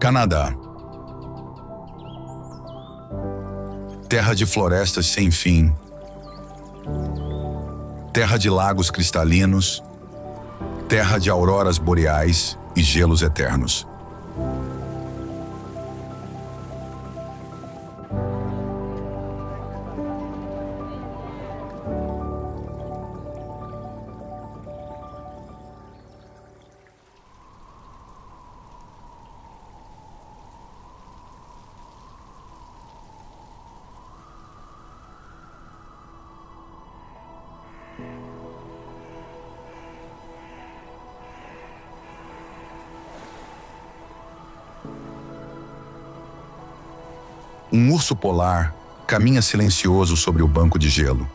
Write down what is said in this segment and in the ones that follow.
Canadá. Terra de florestas sem fim. Terra de lagos cristalinos. Terra de auroras boreais e gelos eternos. Um urso polar caminha silencioso sobre o banco de gelo.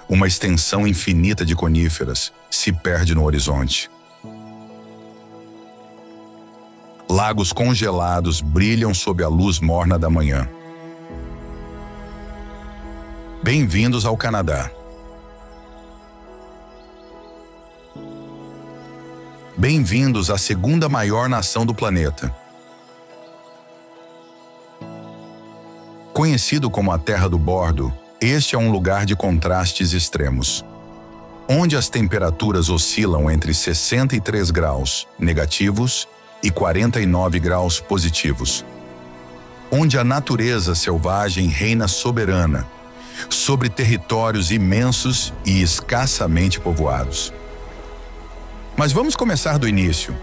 Uma extensão infinita de coníferas se perde no horizonte. Lagos congelados brilham sob a luz morna da manhã. Bem-vindos ao Canadá. Bem-vindos à segunda maior nação do planeta. Conhecido como a Terra do Bordo, este é um lugar de contrastes extremos, onde as temperaturas oscilam entre 63 graus negativos e 49 graus positivos, onde a natureza selvagem reina soberana sobre territórios imensos e escassamente povoados. Mas vamos começar do início.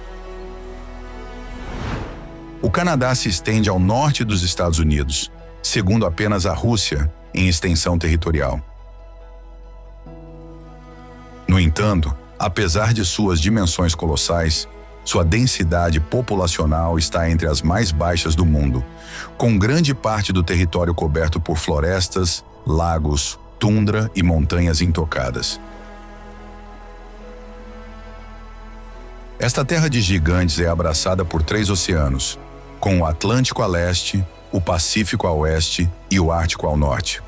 O Canadá se estende ao norte dos Estados Unidos, segundo apenas a Rússia em extensão territorial. No entanto, apesar de suas dimensões colossais, sua densidade populacional está entre as mais baixas do mundo, com grande parte do território coberto por florestas, lagos, tundra e montanhas intocadas. Esta terra de gigantes é abraçada por 3 oceanos, com o Atlântico a leste, o Pacífico a oeste e o Ártico ao norte.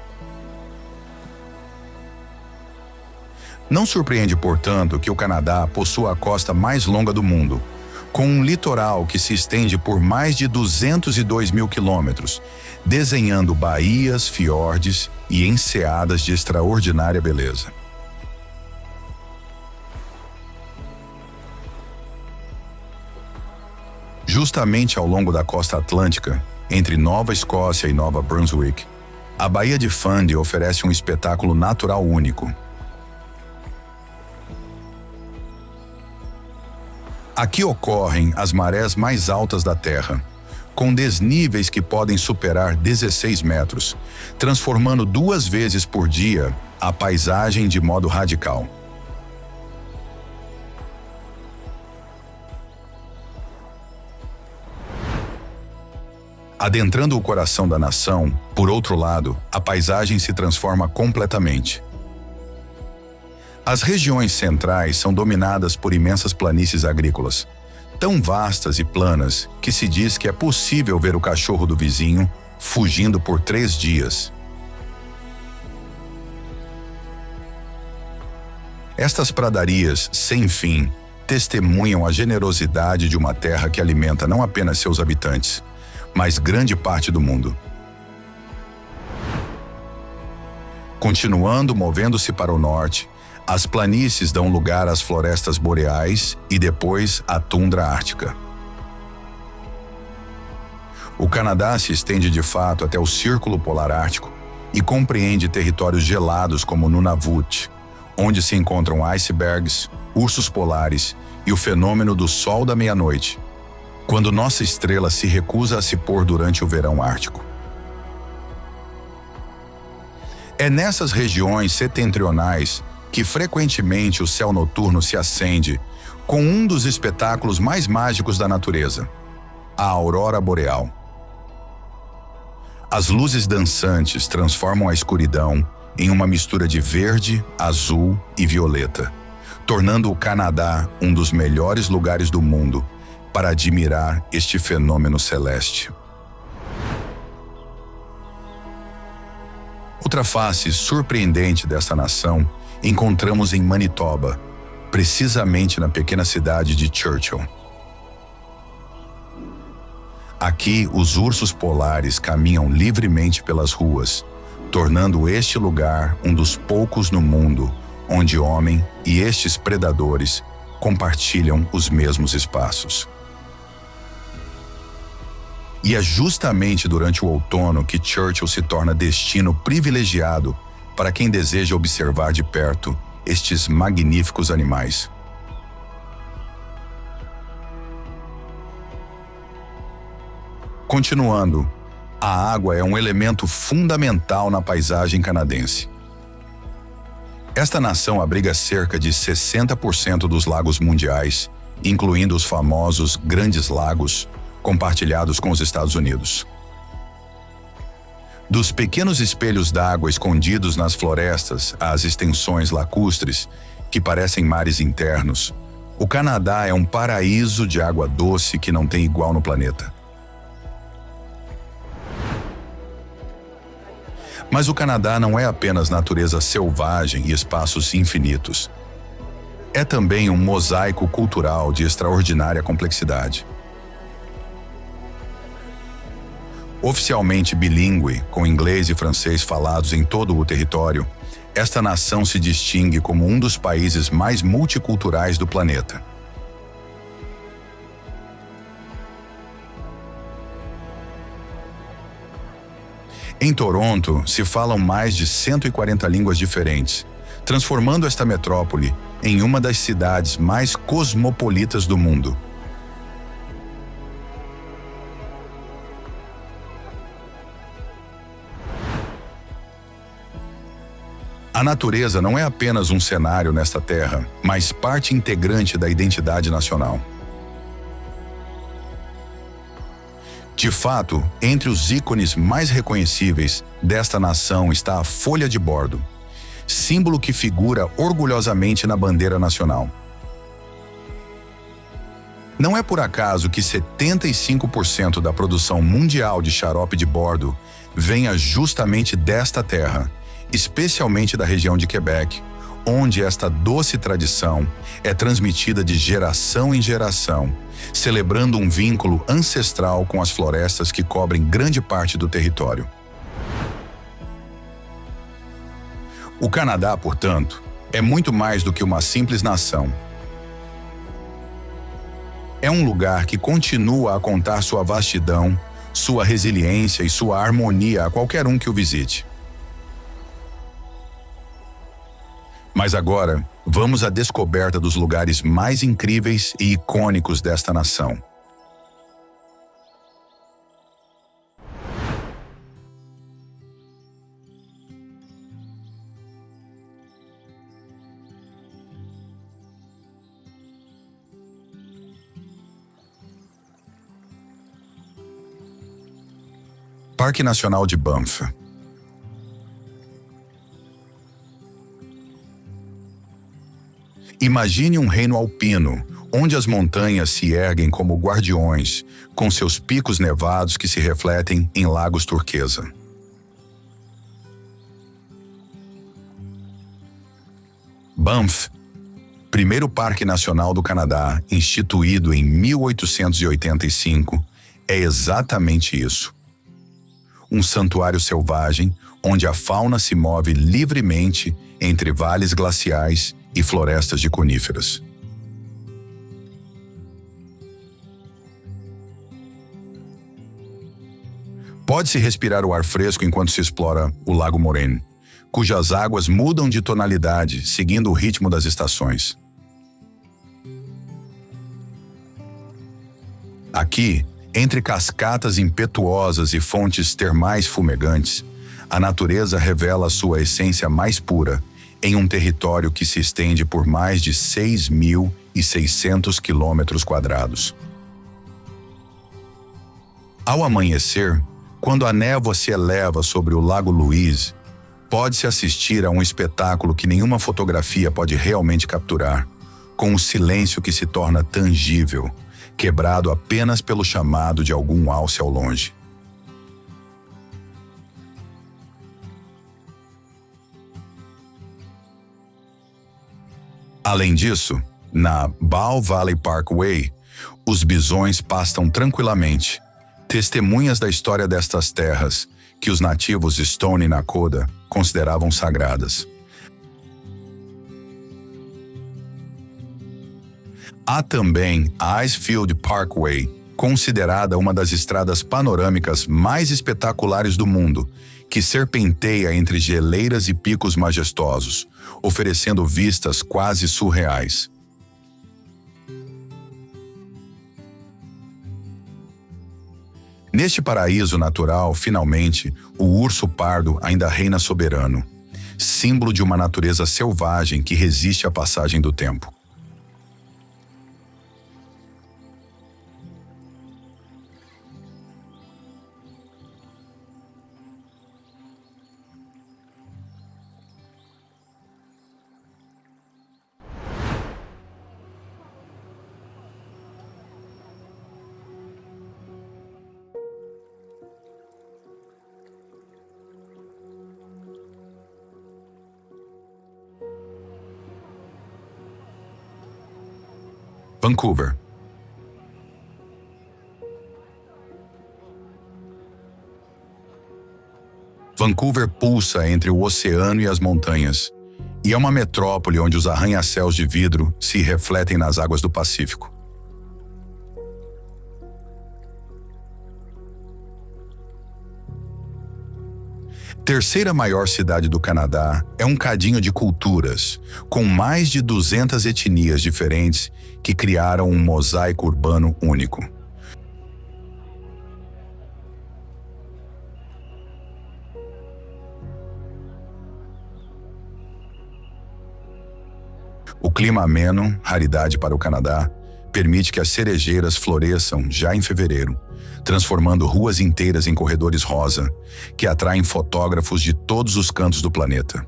Não surpreende, portanto, que o Canadá possua a costa mais longa do mundo, com um litoral que se estende por mais de 202 mil quilômetros, desenhando baías, fiordes e enseadas de extraordinária beleza. Justamente ao longo da costa atlântica, entre Nova Escócia e Nova Brunswick, a Baía de Fundy oferece um espetáculo natural único. Aqui ocorrem as marés mais altas da Terra, com desníveis que podem superar 16 metros, transformando 2 vezes por dia a paisagem de modo radical. Adentrando o coração da nação, por outro lado, a paisagem se transforma completamente. As regiões centrais são dominadas por imensas planícies agrícolas, tão vastas e planas que se diz que é possível ver o cachorro do vizinho fugindo por 3 dias. Estas pradarias, sem fim, testemunham a generosidade de uma terra que alimenta não apenas seus habitantes, mas grande parte do mundo. Continuando movendo-se para o norte, as planícies dão lugar às florestas boreais e depois à tundra ártica. O Canadá se estende de fato até o Círculo Polar Ártico e compreende territórios gelados como Nunavut, onde se encontram icebergs, ursos polares e o fenômeno do sol da meia-noite, quando nossa estrela se recusa a se pôr durante o verão ártico. É nessas regiões setentrionais que frequentemente o céu noturno se acende com um dos espetáculos mais mágicos da natureza, a aurora boreal. As luzes dançantes transformam a escuridão em uma mistura de verde, azul e violeta, tornando o Canadá um dos melhores lugares do mundo para admirar este fenômeno celeste. Outra face surpreendente desta nação encontramos em Manitoba, precisamente na pequena cidade de Churchill. Aqui, os ursos polares caminham livremente pelas ruas, tornando este lugar um dos poucos no mundo onde o homem e estes predadores compartilham os mesmos espaços. E é justamente durante o outono que Churchill se torna destino privilegiado para quem deseja observar de perto estes magníficos animais. Continuando, a água é um elemento fundamental na paisagem canadense. Esta nação abriga cerca de 60% dos lagos mundiais, incluindo os famosos Grandes Lagos, compartilhados com os Estados Unidos. Dos pequenos espelhos d'água escondidos nas florestas às extensões lacustres, que parecem mares internos, o Canadá é um paraíso de água doce que não tem igual no planeta. Mas o Canadá não é apenas natureza selvagem e espaços infinitos. É também um mosaico cultural de extraordinária complexidade. Oficialmente bilíngue, com inglês e francês falados em todo o território, esta nação se distingue como um dos países mais multiculturais do planeta. Em Toronto, se falam mais de 140 línguas diferentes, transformando esta metrópole em uma das cidades mais cosmopolitas do mundo. A natureza não é apenas um cenário nesta terra, mas parte integrante da identidade nacional. De fato, entre os ícones mais reconhecíveis desta nação está a folha de bordo, símbolo que figura orgulhosamente na bandeira nacional. Não é por acaso que 75% da produção mundial de xarope de bordo venha justamente desta terra, especialmente da região de Quebec, onde esta doce tradição é transmitida de geração em geração, celebrando um vínculo ancestral com as florestas que cobrem grande parte do território. O Canadá, portanto, é muito mais do que uma simples nação. É um lugar que continua a contar sua vastidão, sua resiliência e sua harmonia a qualquer um que o visite. Mas agora, vamos à descoberta dos lugares mais incríveis e icônicos desta nação. Parque Nacional de Banff. Imagine um reino alpino, onde as montanhas se erguem como guardiões, com seus picos nevados que se refletem em lagos turquesa. Banff, primeiro parque nacional do Canadá, instituído em 1885, é exatamente isso. Um santuário selvagem, onde a fauna se move livremente entre vales glaciais e florestas de coníferas. Pode-se respirar o ar fresco enquanto se explora o Lago Moraine, cujas águas mudam de tonalidade seguindo o ritmo das estações. Aqui, entre cascatas impetuosas e fontes termais fumegantes, a natureza revela sua essência mais pura em um território que se estende por mais de 6.600 quilômetros quadrados. Ao amanhecer, quando a névoa se eleva sobre o Lago Louise, pode-se assistir a um espetáculo que nenhuma fotografia pode realmente capturar, com um silêncio que se torna tangível, quebrado apenas pelo chamado de algum alce ao longe. Além disso, na Bow Valley Parkway, os bisões pastam tranquilamente, testemunhas da história destas terras que os nativos Stoney Nakoda consideravam sagradas. Há também a Icefield Parkway, considerada uma das estradas panorâmicas mais espetaculares do mundo, que serpenteia entre geleiras e picos majestosos, oferecendo vistas quase surreais. Neste paraíso natural, finalmente, o urso pardo ainda reina soberano, símbolo de uma natureza selvagem que resiste à passagem do tempo. Vancouver. Vancouver pulsa entre o oceano e as montanhas, e é uma metrópole onde os arranha-céus de vidro se refletem nas águas do Pacífico. Terceira maior cidade do Canadá, é um cadinho de culturas, com mais de 200 etnias diferentes que criaram um mosaico urbano único. O clima ameno, raridade para o Canadá, permite que as cerejeiras floresçam já em fevereiro, transformando ruas inteiras em corredores rosa, que atraem fotógrafos de todos os cantos do planeta.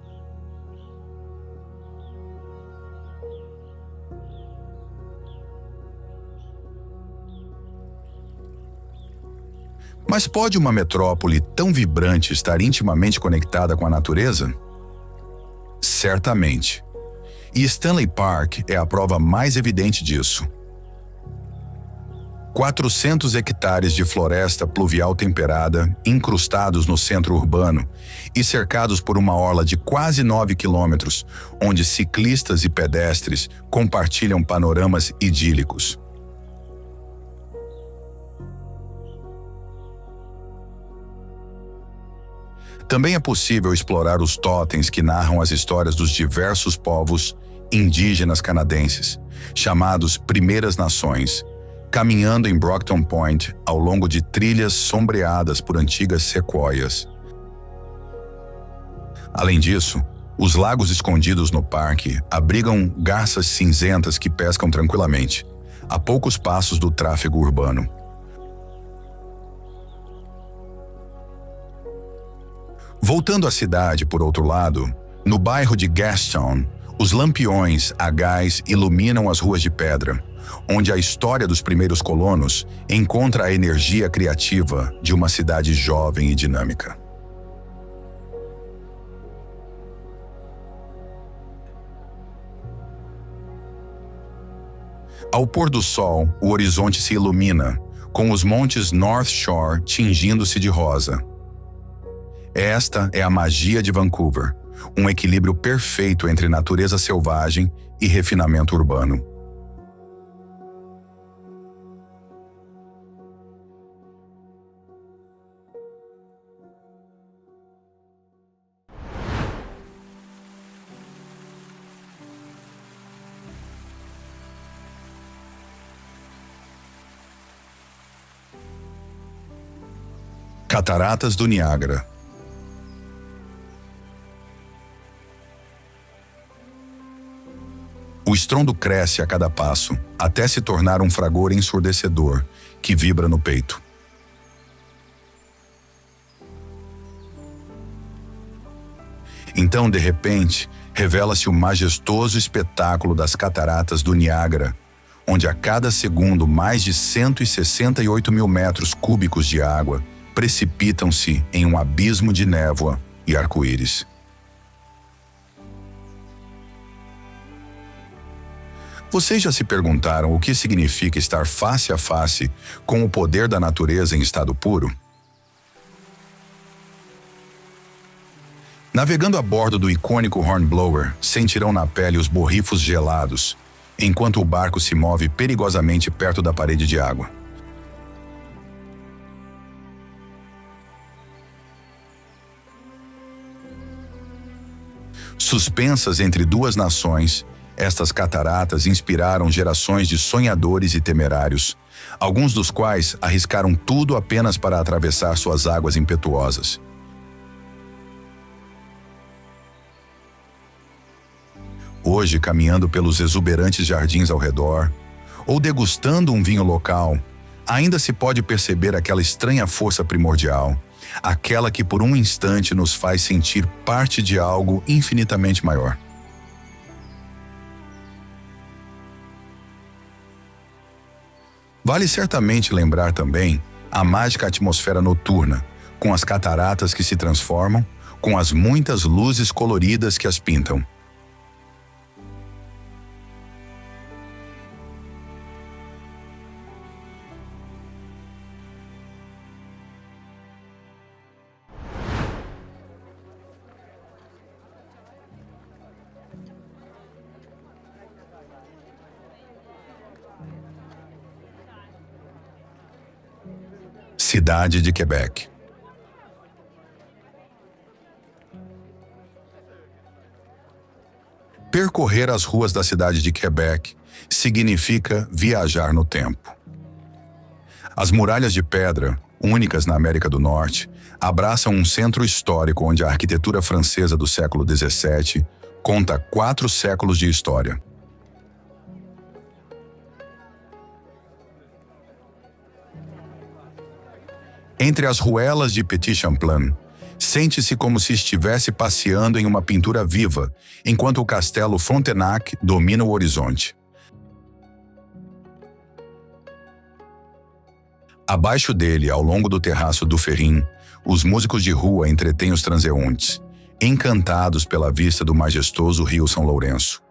Mas pode uma metrópole tão vibrante estar intimamente conectada com a natureza? Certamente. E Stanley Park é a prova mais evidente disso. 400 hectares de floresta pluvial temperada, incrustados no centro urbano e cercados por uma orla de quase 9 quilômetros, onde ciclistas e pedestres compartilham panoramas idílicos. Também é possível explorar os totens que narram as histórias dos diversos povos indígenas canadenses, chamados Primeiras Nações, caminhando em Brockton Point ao longo de trilhas sombreadas por antigas sequoias. Além disso, os lagos escondidos no parque abrigam garças cinzentas que pescam tranquilamente, a poucos passos do tráfego urbano. Voltando à cidade, por outro lado, no bairro de Gastown, os lampiões a gás iluminam as ruas de pedra, onde a história dos primeiros colonos encontra a energia criativa de uma cidade jovem e dinâmica. Ao pôr do sol, o horizonte se ilumina, com os montes North Shore tingindo-se de rosa. Esta é a magia de Vancouver, um equilíbrio perfeito entre natureza selvagem e refinamento urbano. Cataratas do Niágara. O estrondo cresce a cada passo, até se tornar um fragor ensurdecedor, que vibra no peito. Então, de repente, revela-se o majestoso espetáculo das Cataratas do Niágara, onde a cada segundo mais de 168 mil metros cúbicos de água precipitam-se em um abismo de névoa e arco-íris. Vocês já se perguntaram o que significa estar face a face com o poder da natureza em estado puro? Navegando a bordo do icônico Hornblower, sentirão na pele os borrifos gelados, enquanto o barco se move perigosamente perto da parede de água. Suspensas entre duas nações, estas cataratas inspiraram gerações de sonhadores e temerários, alguns dos quais arriscaram tudo apenas para atravessar suas águas impetuosas. Hoje, caminhando pelos exuberantes jardins ao redor, ou degustando um vinho local, ainda se pode perceber aquela estranha força primordial, aquela que por um instante nos faz sentir parte de algo infinitamente maior. Vale certamente lembrar também a mágica atmosfera noturna, com as cataratas que se transformam, com as muitas luzes coloridas que as pintam. Cidade de Quebec. Percorrer as ruas da cidade de Quebec significa viajar no tempo. As muralhas de pedra, únicas na América do Norte, abraçam um centro histórico onde a arquitetura francesa do século XVII conta 4 séculos de história. Entre as ruelas de Petit Champlain, sente-se como se estivesse passeando em uma pintura viva, enquanto o castelo Frontenac domina o horizonte. Abaixo dele, ao longo do terraço do Ferrin, os músicos de rua entretêm os transeuntes, encantados pela vista do majestoso rio São Lourenço.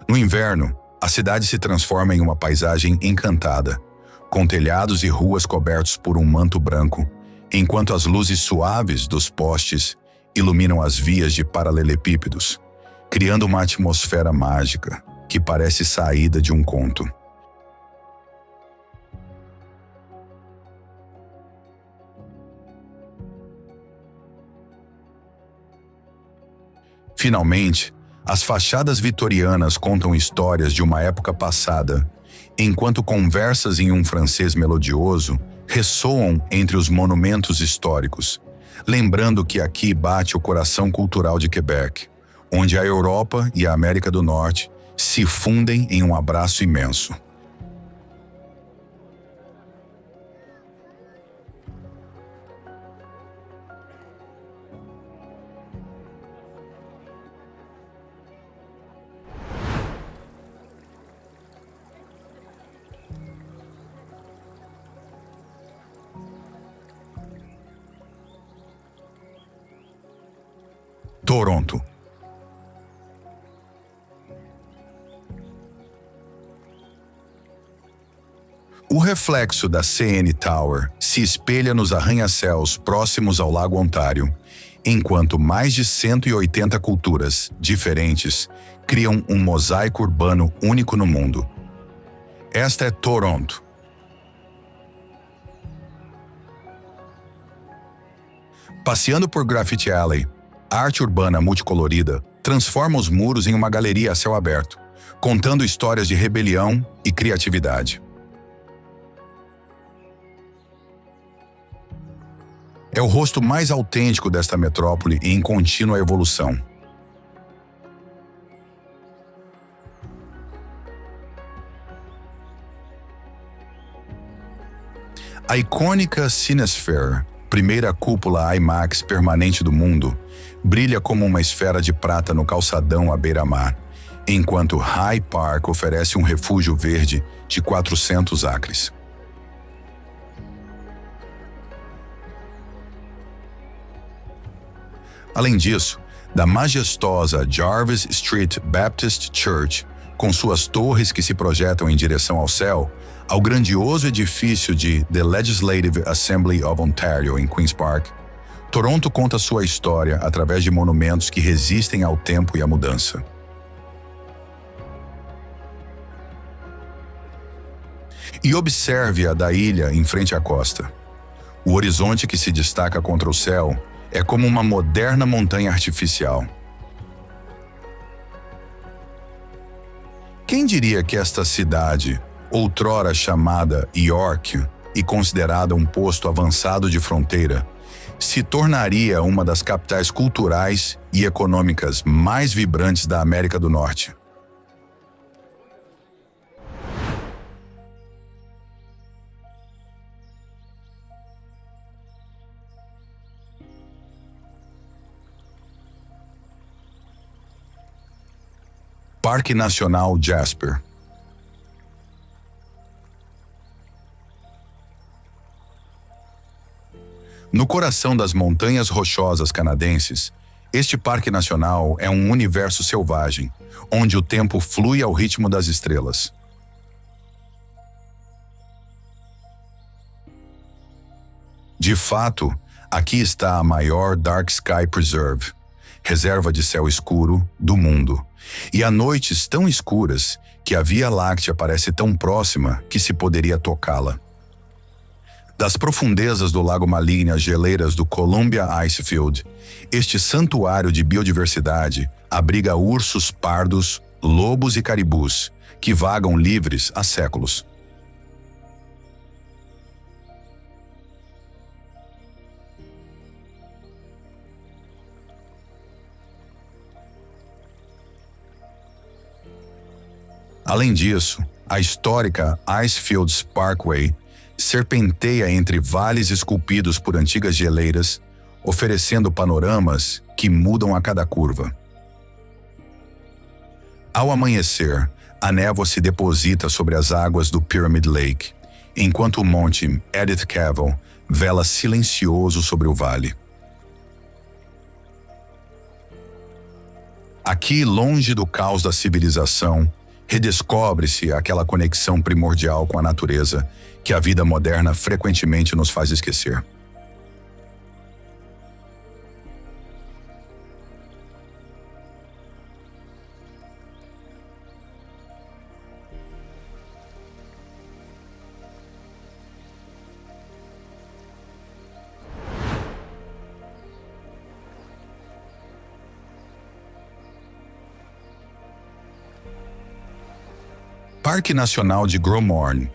No inverno, a cidade se transforma em uma paisagem encantada, com telhados e ruas cobertos por um manto branco, enquanto as luzes suaves dos postes iluminam as vias de paralelepípedos, criando uma atmosfera mágica que parece saída de um conto. Finalmente, as fachadas vitorianas contam histórias de uma época passada, enquanto conversas em um francês melodioso ressoam entre os monumentos históricos, lembrando que aqui bate o coração cultural de Quebec, onde a Europa e a América do Norte se fundem em um abraço imenso. Toronto. O reflexo da CN Tower se espelha nos arranha-céus próximos ao Lago Ontário, enquanto mais de 180 culturas diferentes criam um mosaico urbano único no mundo. Esta é Toronto. Passeando por Graffiti Alley, a arte urbana multicolorida transforma os muros em uma galeria a céu aberto, contando histórias de rebelião e criatividade. É o rosto mais autêntico desta metrópole em contínua evolução. A icônica Cinesphere, primeira cúpula IMAX permanente do mundo, brilha como uma esfera de prata no calçadão à beira-mar, enquanto High Park oferece um refúgio verde de 400 acres. Além disso, da majestosa Jarvis Street Baptist Church, com suas torres que se projetam em direção ao céu, ao grandioso edifício de The Legislative Assembly of Ontario, em Queen's Park, Toronto conta sua história através de monumentos que resistem ao tempo e à mudança. E observe-a da ilha em frente à costa. O horizonte que se destaca contra o céu é como uma moderna montanha artificial. Quem diria que esta cidade, outrora chamada York e considerada um posto avançado de fronteira, se tornaria uma das capitais culturais e econômicas mais vibrantes da América do Norte? Parque Nacional Jasper. No coração das montanhas rochosas canadenses, este parque nacional é um universo selvagem, onde o tempo flui ao ritmo das estrelas. De fato, aqui está a maior Dark Sky Preserve, reserva de céu escuro do mundo, e há noites tão escuras que a Via Láctea parece tão próxima que se poderia tocá-la. Das profundezas do Lago Maligny às geleiras do Columbia Icefield, este santuário de biodiversidade abriga ursos pardos, lobos e caribus, que vagam livres há séculos. Além disso, a histórica Icefields Parkway serpenteia entre vales esculpidos por antigas geleiras, oferecendo panoramas que mudam a cada curva. Ao amanhecer, a névoa se deposita sobre as águas do Pyramid Lake, enquanto o monte Edith Cavell vela silencioso sobre o vale. Aqui, longe do caos da civilização, redescobre-se aquela conexão primordial com a natureza que a vida moderna frequentemente nos faz esquecer. Parque Nacional de Gros Morne.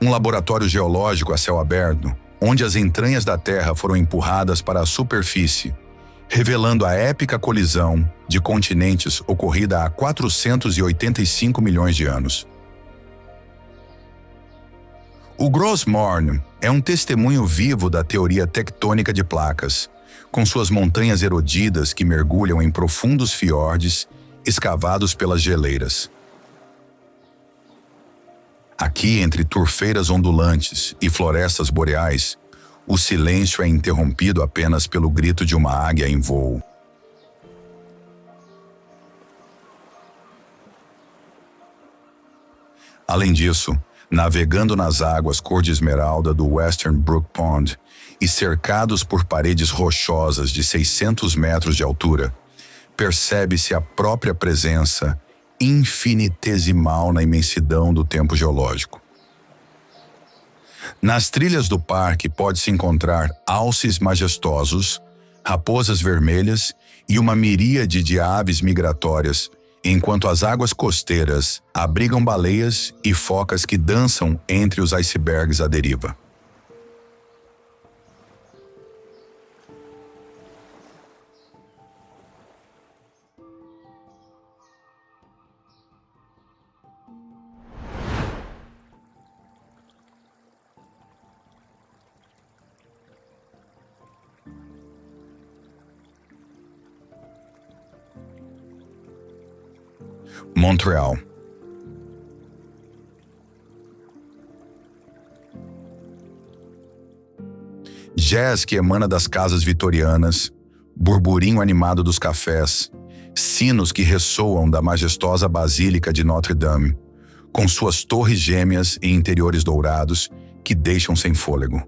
Um laboratório geológico a céu aberto, onde as entranhas da Terra foram empurradas para a superfície, revelando a épica colisão de continentes ocorrida há 485 milhões de anos. O Gros Morne é um testemunho vivo da teoria tectônica de placas, com suas montanhas erodidas que mergulham em profundos fiordes escavados pelas geleiras. Aqui, entre turfeiras ondulantes e florestas boreais, o silêncio é interrompido apenas pelo grito de uma águia em voo. Além disso, navegando nas águas cor de esmeralda do Western Brook Pond e cercados por paredes rochosas de 600 metros de altura, percebe-se a própria presença infinitesimal na imensidão do tempo geológico. Nas trilhas do parque pode-se encontrar alces majestosos, raposas vermelhas e uma miríade de aves migratórias, enquanto as águas costeiras abrigam baleias e focas que dançam entre os icebergs à deriva. Montreal. Jazz que emana das casas vitorianas, burburinho animado dos cafés, sinos que ressoam da majestosa Basílica de Notre-Dame, com suas torres gêmeas e interiores dourados que deixam sem fôlego.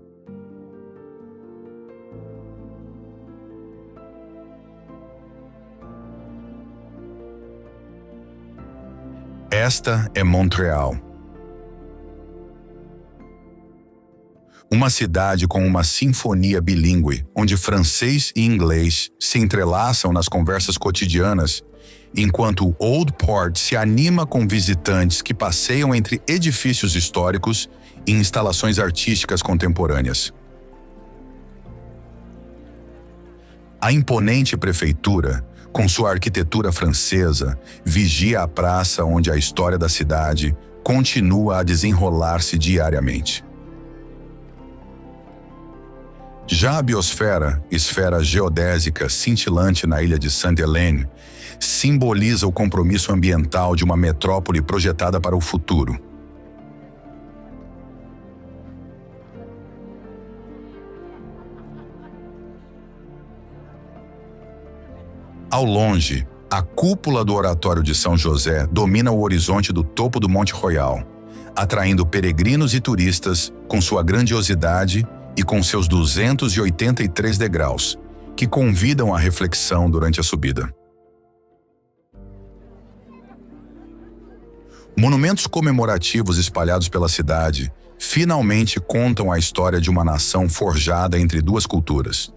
Esta é Montreal. Uma cidade com uma sinfonia bilíngue, onde francês e inglês se entrelaçam nas conversas cotidianas, enquanto o Old Port se anima com visitantes que passeiam entre edifícios históricos e instalações artísticas contemporâneas. A imponente prefeitura, com sua arquitetura francesa, vigia a praça onde a história da cidade continua a desenrolar-se diariamente. Já a biosfera, esfera geodésica cintilante na ilha de Sainte-Hélène, simboliza o compromisso ambiental de uma metrópole projetada para o futuro. Ao longe, a cúpula do Oratório de São José domina o horizonte do topo do Monte Royal, atraindo peregrinos e turistas com sua grandiosidade e com seus 283 degraus, que convidam à reflexão durante a subida. Monumentos comemorativos espalhados pela cidade finalmente contam a história de uma nação forjada entre duas culturas.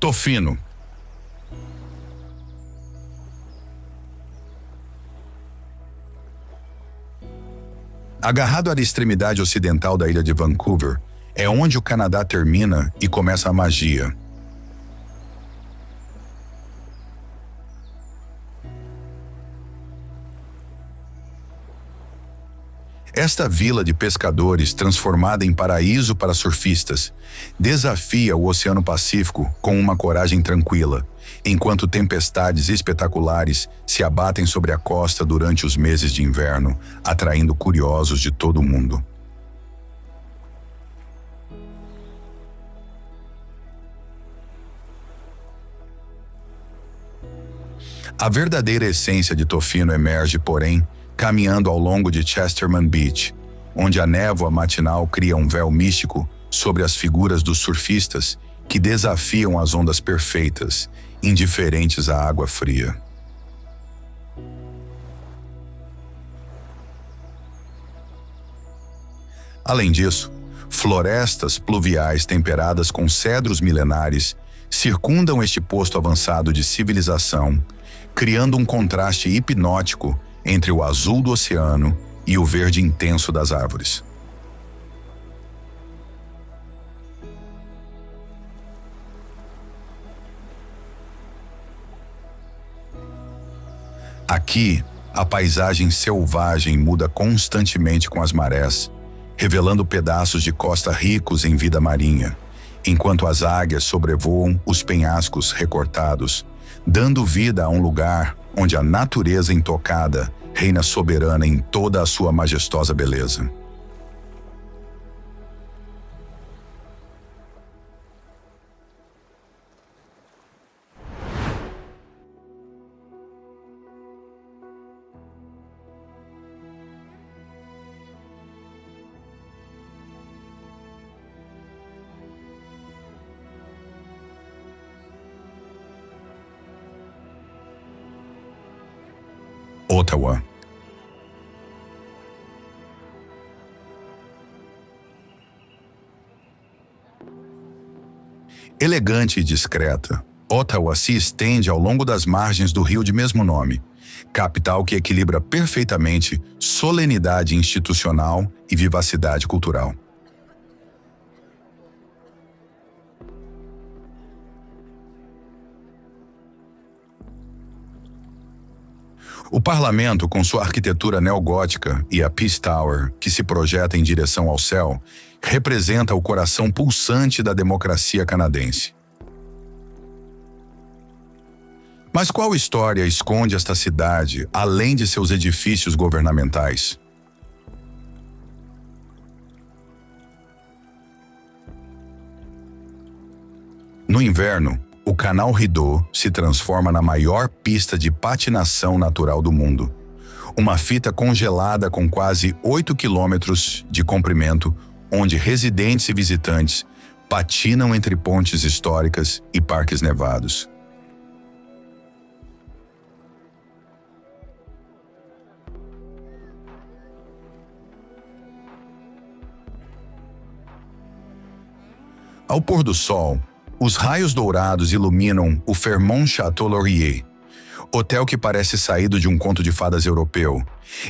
Tofino. Agarrado à extremidade ocidental da ilha de Vancouver, é onde o Canadá termina e começa a magia. Esta vila de pescadores, transformada em paraíso para surfistas, desafia o Oceano Pacífico com uma coragem tranquila, enquanto tempestades espetaculares se abatem sobre a costa durante os meses de inverno, atraindo curiosos de todo o mundo. A verdadeira essência de Tofino emerge, porém, caminhando ao longo de Chesterman Beach, onde a névoa matinal cria um véu místico sobre as figuras dos surfistas que desafiam as ondas perfeitas, indiferentes à água fria. Além disso, florestas pluviais temperadas com cedros milenares circundam este posto avançado de civilização, criando um contraste hipnótico entre o azul do oceano e o verde intenso das árvores. Aqui, a paisagem selvagem muda constantemente com as marés, revelando pedaços de costa ricos em vida marinha, enquanto as águias sobrevoam os penhascos recortados, dando vida a um lugar onde a natureza intocada reina soberana em toda a sua majestosa beleza. Ottawa. Elegante e discreta, Ottawa se estende ao longo das margens do rio de mesmo nome, capital que equilibra perfeitamente solenidade institucional e vivacidade cultural. O parlamento, com sua arquitetura neogótica e a Peace Tower, que se projeta em direção ao céu, representa o coração pulsante da democracia canadense. Mas qual história esconde esta cidade, além de seus edifícios governamentais? No inverno, o Canal Rideau se transforma na maior pista de patinação natural do mundo. Uma fita congelada com quase 8 quilômetros de comprimento, onde residentes e visitantes patinam entre pontes históricas e parques nevados. Ao pôr do sol, os raios dourados iluminam o Fairmont Château Laurier, hotel que parece saído de um conto de fadas europeu,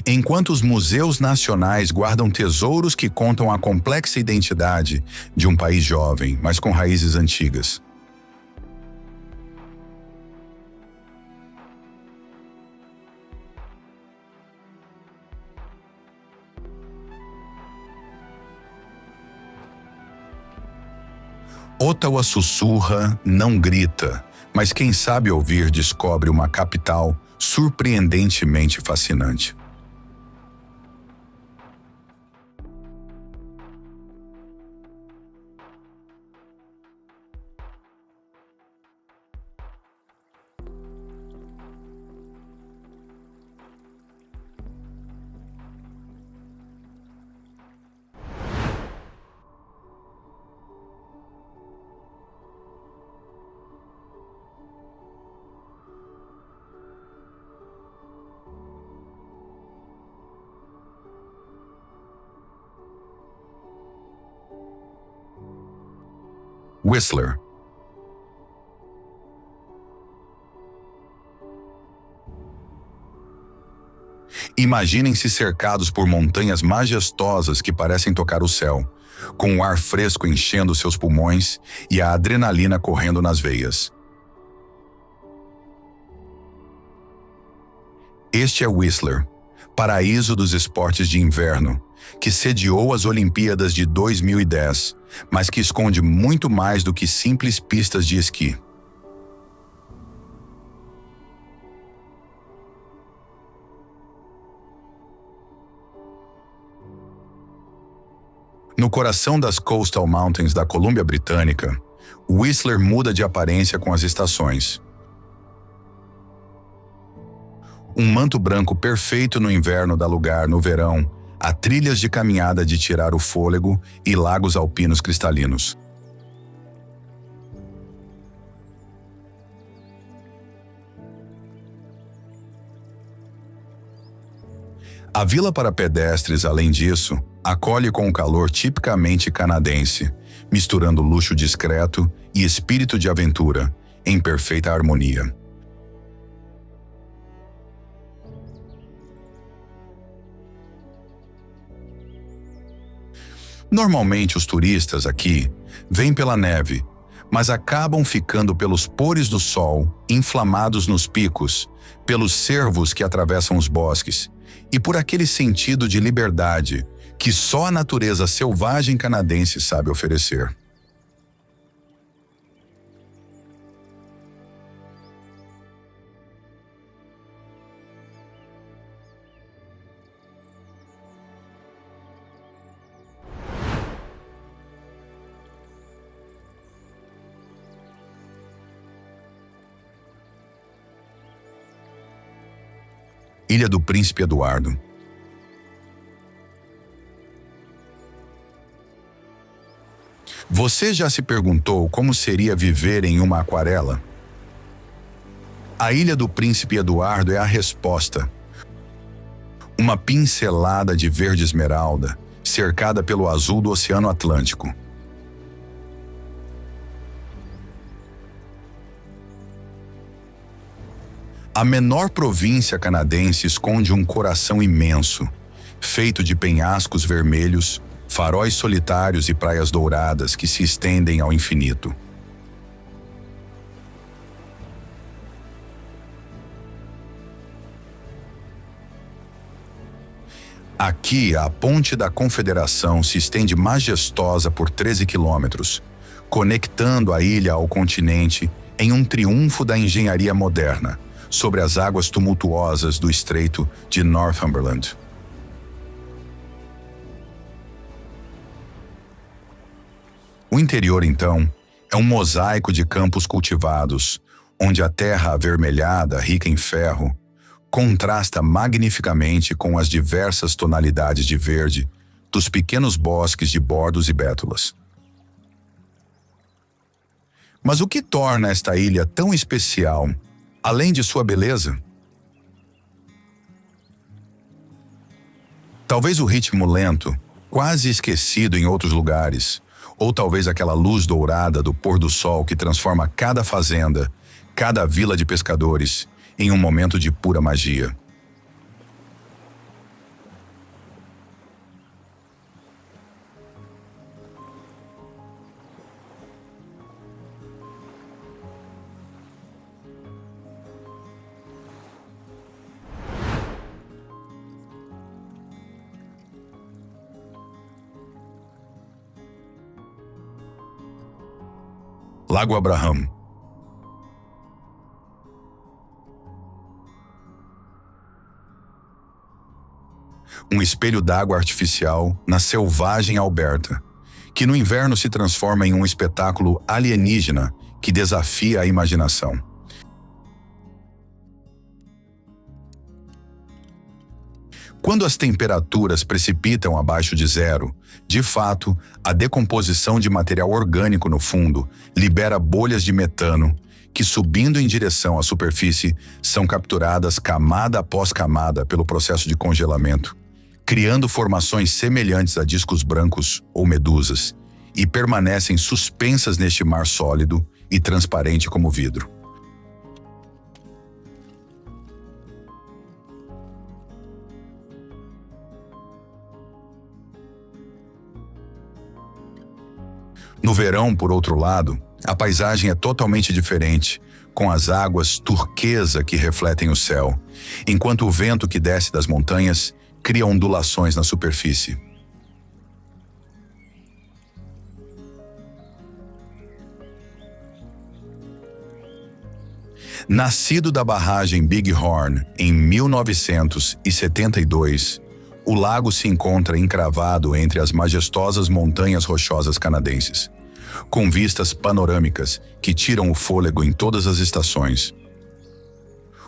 enquanto os museus nacionais guardam tesouros que contam a complexa identidade de um país jovem, mas com raízes antigas. Ottawa sussurra, não grita, mas quem sabe ouvir descobre uma capital surpreendentemente fascinante. Whistler. Imaginem-se cercados por montanhas majestosas que parecem tocar o céu, com o ar fresco enchendo seus pulmões e a adrenalina correndo nas veias. Este é Whistler, paraíso dos esportes de inverno, que sediou as Olimpíadas de 2010, mas que esconde muito mais do que simples pistas de esqui. No coração das Coastal Mountains da Colômbia Britânica, Whistler muda de aparência com as estações. Um manto branco perfeito no inverno dá lugar, no verão, a trilhas de caminhada de tirar o fôlego e lagos alpinos cristalinos. A vila para pedestres, além disso, acolhe com um calor tipicamente canadense, misturando luxo discreto e espírito de aventura, em perfeita harmonia. Normalmente os turistas aqui vêm pela neve, mas acabam ficando pelos pores do sol, inflamados nos picos, pelos cervos que atravessam os bosques e por aquele sentido de liberdade que só a natureza selvagem canadense sabe oferecer. Ilha do Príncipe Eduardo. Você já se perguntou como seria viver em uma aquarela? A Ilha do Príncipe Eduardo é a resposta. Uma pincelada de verde esmeralda, cercada pelo azul do Oceano Atlântico. A menor província canadense esconde um coração imenso, feito de penhascos vermelhos, faróis solitários e praias douradas que se estendem ao infinito. Aqui, a Ponte da Confederação se estende majestosa por 13 quilômetros, conectando a ilha ao continente em um triunfo da engenharia moderna, sobre as águas tumultuosas do Estreito de Northumberland. O interior, então, é um mosaico de campos cultivados, onde a terra avermelhada, rica em ferro, contrasta magnificamente com as diversas tonalidades de verde dos pequenos bosques de bordos e bétulas. Mas o que torna esta ilha tão especial, além de sua beleza? Talvez o ritmo lento, quase esquecido em outros lugares, ou talvez aquela luz dourada do pôr do sol que transforma cada fazenda, cada vila de pescadores, em um momento de pura magia. Lago Abraham. Um espelho d'água artificial na selvagem Alberta, que no inverno se transforma em um espetáculo alienígena que desafia a imaginação. Quando as temperaturas precipitam abaixo de zero, de fato, a decomposição de material orgânico no fundo libera bolhas de metano que, subindo em direção à superfície, são capturadas camada após camada pelo processo de congelamento, criando formações semelhantes a discos brancos ou medusas, e permanecem suspensas neste mar sólido e transparente como vidro. No verão, por outro lado, a paisagem é totalmente diferente, com as águas turquesa que refletem o céu, enquanto o vento que desce das montanhas cria ondulações na superfície. Nascido da barragem Big Horn em 1972, o lago se encontra encravado entre as majestosas montanhas rochosas canadenses, com vistas panorâmicas que tiram o fôlego em todas as estações.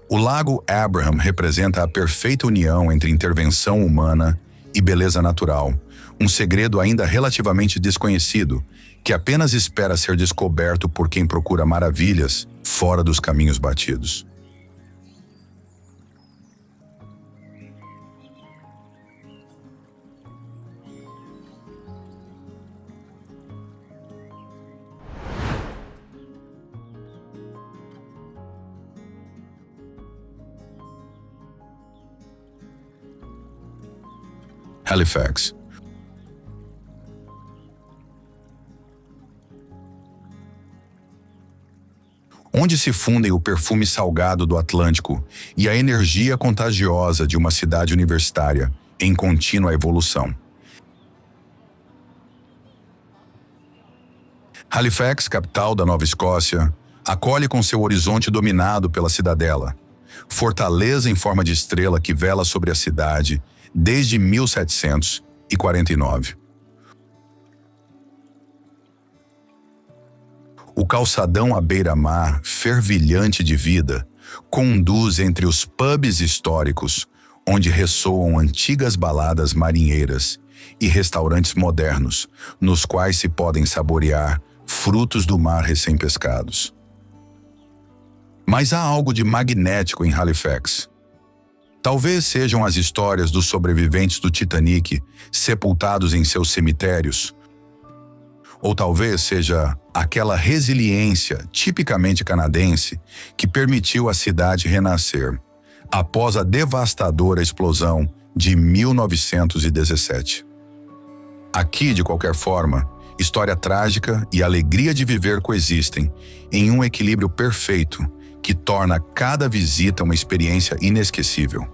O Lago Abraham representa a perfeita união entre intervenção humana e beleza natural, um segredo ainda relativamente desconhecido, que apenas espera ser descoberto por quem procura maravilhas fora dos caminhos batidos. Halifax. Onde se fundem o perfume salgado do Atlântico e a energia contagiosa de uma cidade universitária em contínua evolução. Halifax, capital da Nova Escócia, acolhe com seu horizonte dominado pela cidadela, fortaleza em forma de estrela que vela sobre a cidade desde 1749. O calçadão à beira-mar, fervilhante de vida, conduz entre os pubs históricos, onde ressoam antigas baladas marinheiras, e restaurantes modernos, nos quais se podem saborear frutos do mar recém-pescados. Mas há algo de magnético em Halifax. Talvez sejam as histórias dos sobreviventes do Titanic sepultados em seus cemitérios, ou talvez seja aquela resiliência tipicamente canadense que permitiu à cidade renascer após a devastadora explosão de 1917. Aqui, de qualquer forma, história trágica e alegria de viver coexistem em um equilíbrio perfeito que torna cada visita uma experiência inesquecível.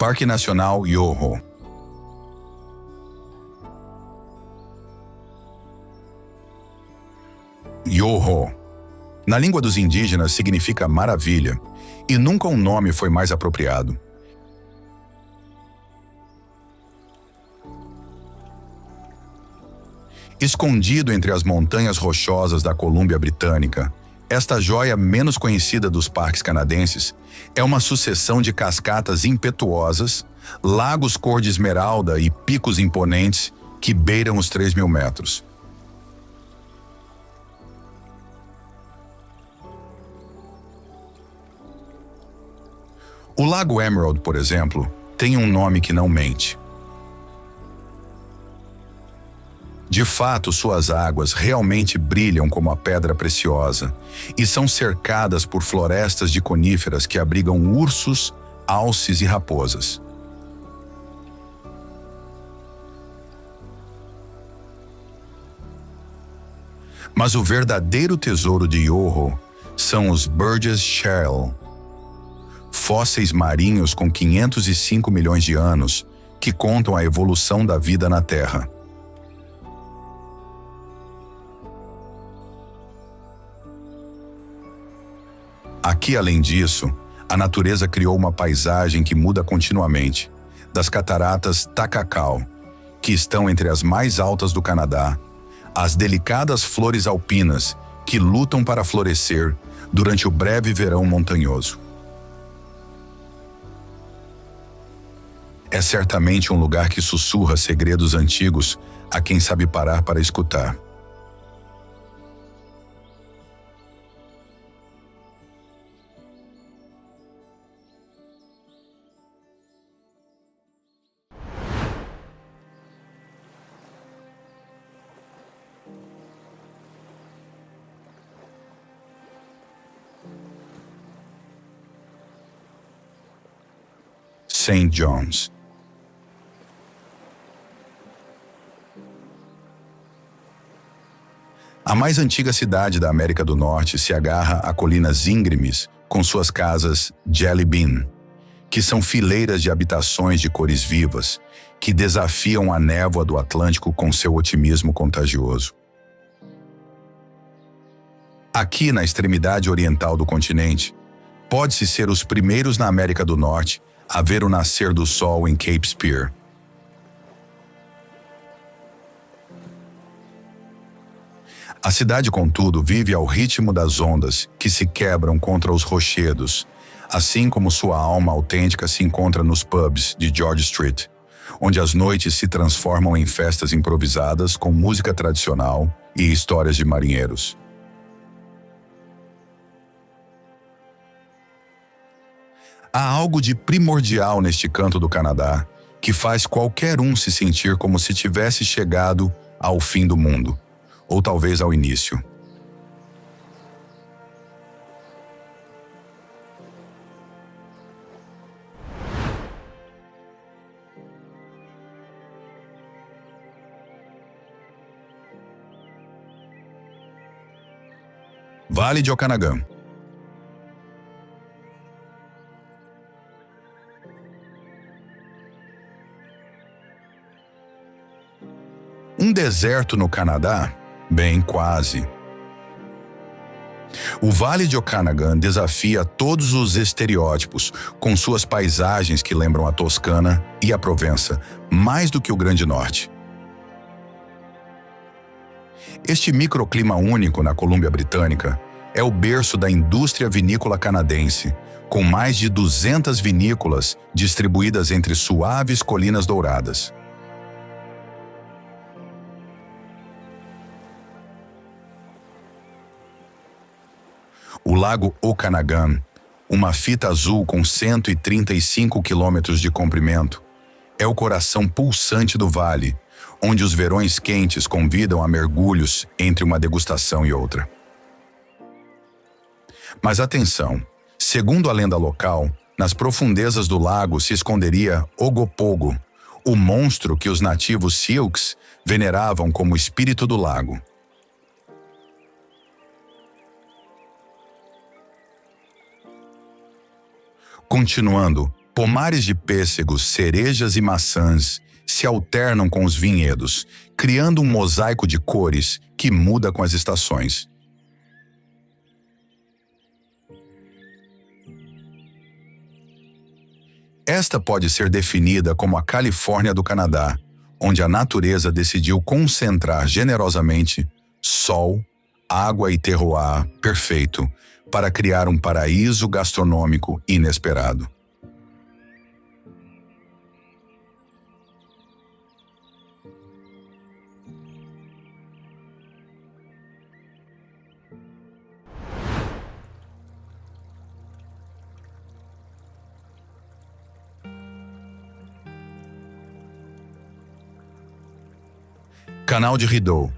Parque Nacional Yoho. Yoho, na língua dos indígenas, significa maravilha, e nunca um nome foi mais apropriado. Escondido entre as montanhas rochosas da Colômbia Britânica, esta joia menos conhecida dos parques canadenses é uma sucessão de cascatas impetuosas, lagos cor de esmeralda e picos imponentes que beiram os 3.000 metros. O Lago Emerald, por exemplo, tem um nome que não mente. De fato, suas águas realmente brilham como a pedra preciosa e são cercadas por florestas de coníferas que abrigam ursos, alces e raposas. Mas o verdadeiro tesouro de Yoho são os Burgess Shale, fósseis marinhos com 505 milhões de anos que contam a evolução da vida na Terra. Aqui, além disso, a natureza criou uma paisagem que muda continuamente, das cataratas Takakau, que estão entre as mais altas do Canadá, às delicadas flores alpinas que lutam para florescer durante o breve verão montanhoso. É certamente um lugar que sussurra segredos antigos a quem sabe parar para escutar. St. John's. A mais antiga cidade da América do Norte se agarra a colinas íngremes com suas casas Jelly Bean, que são fileiras de habitações de cores vivas que desafiam a névoa do Atlântico com seu otimismo contagioso. Aqui, na extremidade oriental do continente, pode-se ser os primeiros na América do Norte a ver o nascer do sol em Cape Spear. A cidade, contudo, vive ao ritmo das ondas que se quebram contra os rochedos, assim como sua alma autêntica se encontra nos pubs de George Street, onde as noites se transformam em festas improvisadas com música tradicional e histórias de marinheiros. Há algo de primordial neste canto do Canadá que faz qualquer um se sentir como se tivesse chegado ao fim do mundo, ou talvez ao início. Vale de Okanagan. Um deserto no Canadá? Bem, quase. O Vale de Okanagan desafia todos os estereótipos, com suas paisagens que lembram a Toscana e a Provença, mais do que o Grande Norte. Este microclima único na Colômbia Britânica é o berço da indústria vinícola canadense, com mais de 200 vinícolas distribuídas entre suaves colinas douradas. O Lago Okanagan, uma fita azul com 135 quilômetros de comprimento, é o coração pulsante do vale, onde os verões quentes convidam a mergulhos entre uma degustação e outra. Mas atenção, segundo a lenda local, nas profundezas do lago se esconderia Ogopogo, o monstro que os nativos Sioux veneravam como espírito do lago. Continuando, Pomares de pêssegos, cerejas e maçãs se alternam com os vinhedos, criando um mosaico de cores que muda com as estações. Esta pode ser definida como a Califórnia do Canadá, onde a natureza decidiu concentrar generosamente sol, água e terroir perfeito para criar um paraíso gastronômico inesperado. Canal de Rideau.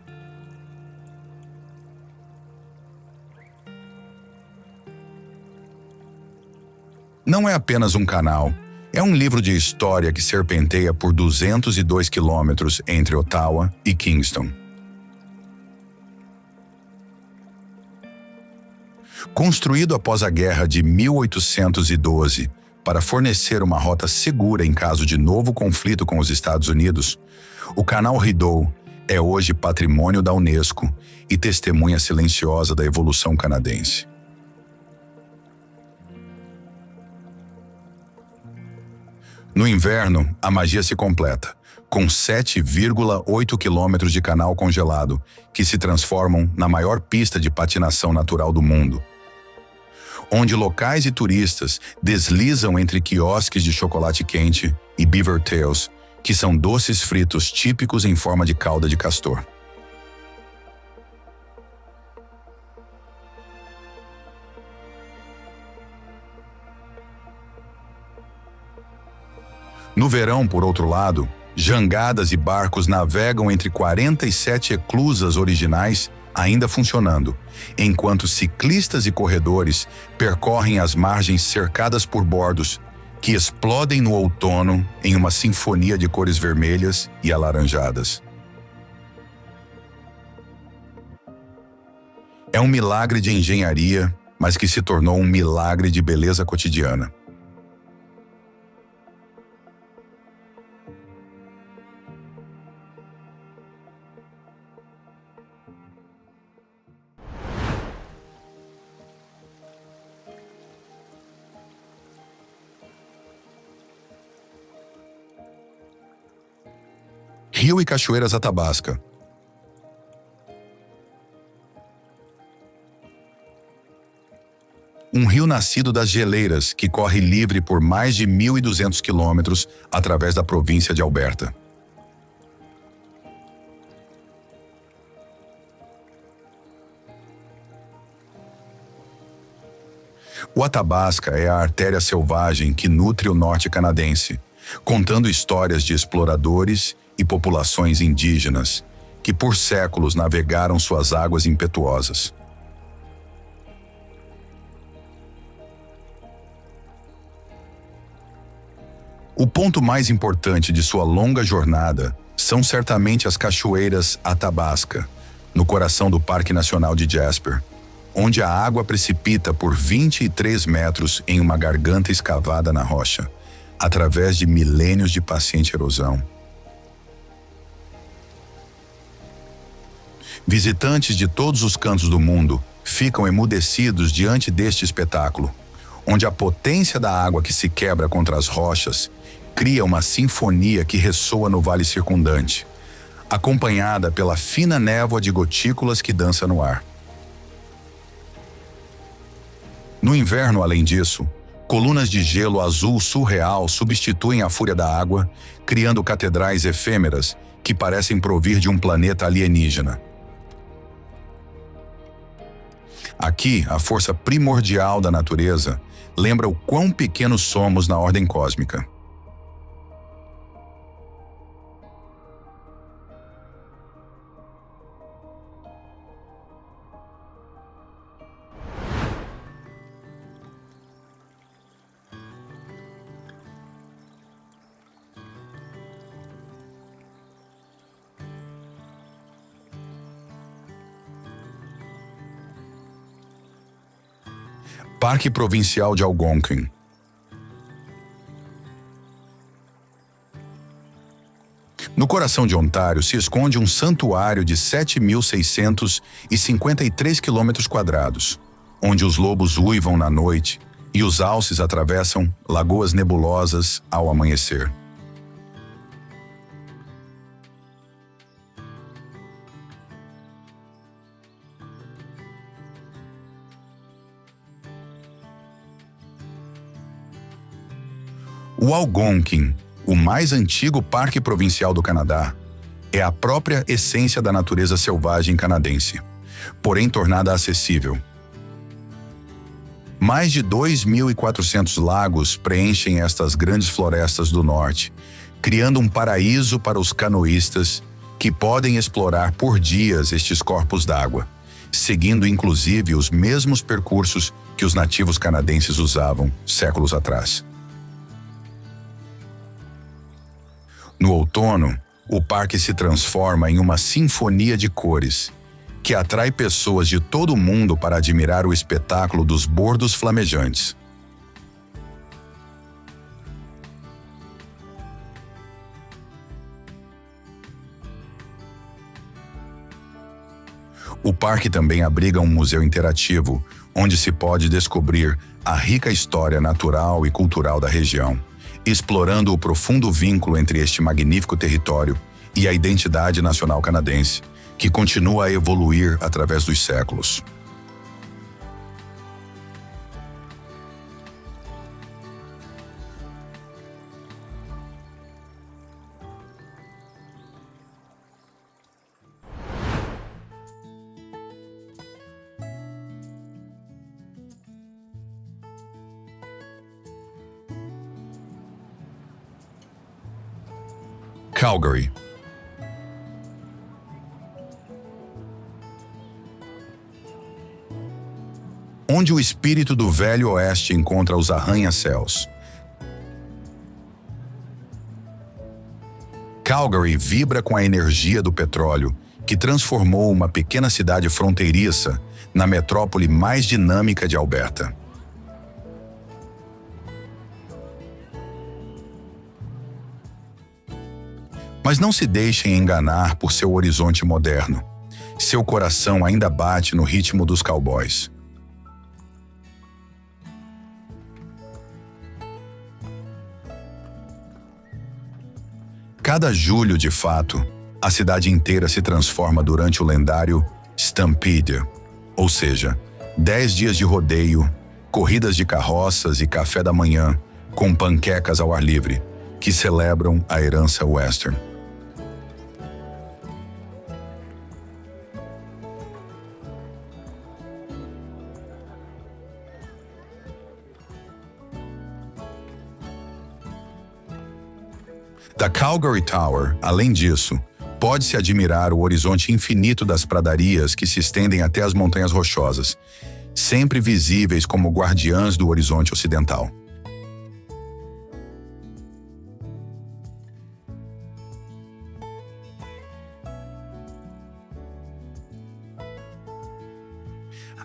Não é apenas um canal, é um livro de história que serpenteia por 202 quilômetros entre Ottawa e Kingston. Construído após a Guerra de 1812 para fornecer uma rota segura em caso de novo conflito com os Estados Unidos, o Canal Rideau é hoje patrimônio da Unesco e testemunha silenciosa da evolução canadense. No inverno, a magia se completa, com 7,8 quilômetros de canal congelado, que se transformam na maior pista de patinação natural do mundo, onde locais e turistas deslizam entre quiosques de chocolate quente e beaver tails, que são doces fritos típicos em forma de cauda de castor. No verão, por outro lado, jangadas e barcos navegam entre 47 eclusas originais ainda funcionando, enquanto ciclistas e corredores percorrem as margens cercadas por bordos que explodem no outono em uma sinfonia de cores vermelhas e alaranjadas. É um milagre de engenharia, mas que se tornou um milagre de beleza cotidiana. Rio e Cachoeiras Athabasca. Um rio nascido das geleiras que corre livre por mais de 1.200 quilômetros através da província de Alberta. O Athabasca é a artéria selvagem que nutre o norte canadense, contando histórias de exploradores e populações indígenas que por séculos navegaram suas águas impetuosas. O ponto mais importante de sua longa jornada são certamente as cachoeiras Athabasca, no coração do Parque Nacional de Jasper, onde a água precipita por 23 metros em uma garganta escavada na rocha, através de milênios de paciente erosão. Visitantes de todos os cantos do mundo ficam emudecidos diante deste espetáculo, onde a potência da água que se quebra contra as rochas cria uma sinfonia que ressoa no vale circundante, acompanhada pela fina névoa de gotículas que dança no ar. No inverno, além disso, colunas de gelo azul surreal substituem a fúria da água, criando catedrais efêmeras que parecem provir de um planeta alienígena. Aqui, a força primordial da natureza lembra o quão pequenos somos na ordem cósmica. Parque Provincial de Algonquin. No coração de Ontário se esconde um santuário de 7.653 km², onde os lobos uivam na noite e os alces atravessam lagoas nebulosas ao amanhecer. O Algonquin, o mais antigo parque provincial do Canadá, é a própria essência da natureza selvagem canadense, porém tornada acessível. Mais de 2.400 lagos preenchem estas grandes florestas do norte, criando um paraíso para os canoístas que podem explorar por dias estes corpos d'água, seguindo inclusive os mesmos percursos que os nativos canadenses usavam séculos atrás. No outono, o parque se transforma em uma sinfonia de cores, que atrai pessoas de todo o mundo para admirar o espetáculo dos bordos flamejantes. O parque também abriga um museu interativo, onde se pode descobrir a rica história natural e cultural da região, explorando o profundo vínculo entre este magnífico território e a identidade nacional canadense, que continua a evoluir através dos séculos. Calgary. Onde o espírito do Velho Oeste encontra os arranha-céus. Calgary vibra com a energia do petróleo, que transformou uma pequena cidade fronteiriça na metrópole mais dinâmica de Alberta. Mas não se deixem enganar por seu horizonte moderno. Seu coração ainda bate no ritmo dos cowboys. Cada julho, de fato, a cidade inteira se transforma durante o lendário Stampede, ou seja, 10 dias de rodeio, corridas de carroças e café da manhã, com panquecas ao ar livre, que celebram a herança western. Da Calgary Tower, além disso, pode-se admirar o horizonte infinito das pradarias que se estendem até as Montanhas Rochosas, sempre visíveis como guardiãs do horizonte ocidental.